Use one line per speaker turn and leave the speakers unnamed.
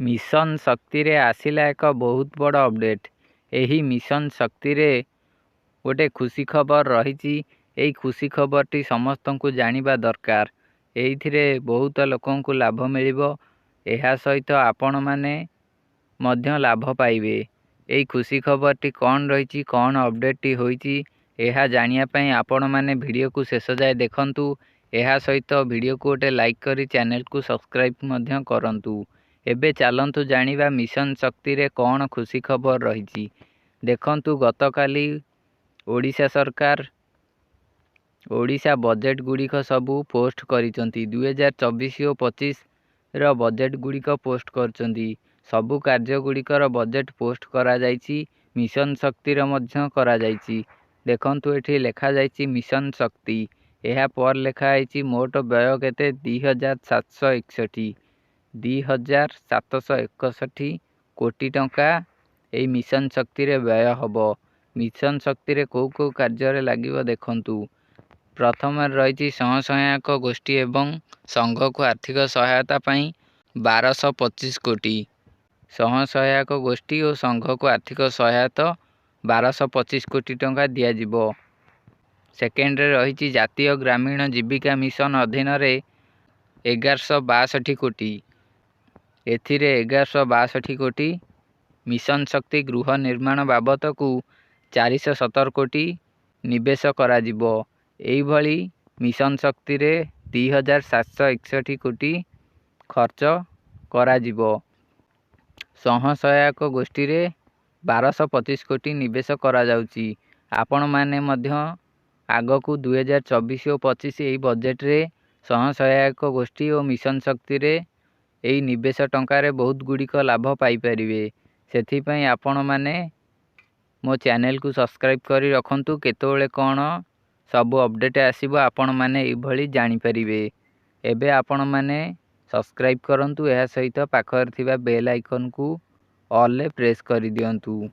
Mission शक्ति रे आसिला एक बहुत बड़ अपडेट। एही मिशन शक्ति रे गोटे खुशी खबर रही। यही खुशी खबर टी समस्त को जानिबा दरकार। एइथिरे बहुत लोकों को लाभ मिलिबो। एहा सहित आपण माने मध्य लाभ पाइबे। एही खुशी खबर टी कौन रही, कौन अपडेट टी होईची, एहा जानिया पई आपण माने वीडियो को शेष जाए देखंतु। एहा सहित वीडियो को गोटे लाइक करी चैनल को सब्सक्राइब मध्य करंतु। एबे चलंतु जानिबा मिशन शक्ति रे कौन खुशी खबर रही। देखंतु गतकाली ओडिशा सरकार ओडिशा बजेट गुड़िक सबू पोस्ट करिसंती। 2024 और 25 रो बजेट गुड़िक पोस्ट करचंती। सबू कार्य गुड़िकर बजेट पोस्ट करा जायछि। मिशन शक्ति रो मध्य करा जायछि। देखंतु एठी लेखा जायछि मिशन शक्ति। एहा पर लेखा आइछि मोट व्यय केते 2761 2761 कोटी टंका एई मिशन शक्ति रे व्यय हबो। मिशन शक्ति रे को कार्य रे लागिबो देखंतु। प्रथम रही स्वयं सहायक गोष्ठी एवं संघ को आर्थिक सहायता पाई 1225 कोटी। स्वयं सहायक गोष्ठी और संघ को आर्थिक सहायता 1225 कोटी टंका दिया जिवो। सेकेंड रे रही जातीय ग्रामीण जीविका मिशन अधीन रे 1162 कोटी। एथिरे 1162 कोटी मिशन शक्ति गृह निर्माण बाबत को 417 कोटी निवेश करा जिवो। एई भली मिशन शक्ति रे 2761 कोटी खर्च करा जिवो। स्वयं सहायक गोष्ठी रे 1225 कोटी निवेश करा जाउची। आपण माने मध्य आग को 2024 और 25 एई बजेट रे स्वयं सहायक गोष्ठी और मिशन शक्ति रे एई निवेश टंका रे बहुत गुड़िक लाभ पाई परिबे। सेथि पई आपण माने मो चैनल को सब्सक्राइब करी रखंतु। केतोले कोन सबु अपडेट आसीबो आपण माने एई भली जानि परिबे। एबे आपण माने सब्सक्राइब करंतु। एहा सहित पाखर थिबा बेल आइकन को ऑल ले प्रेस करी दियंतु।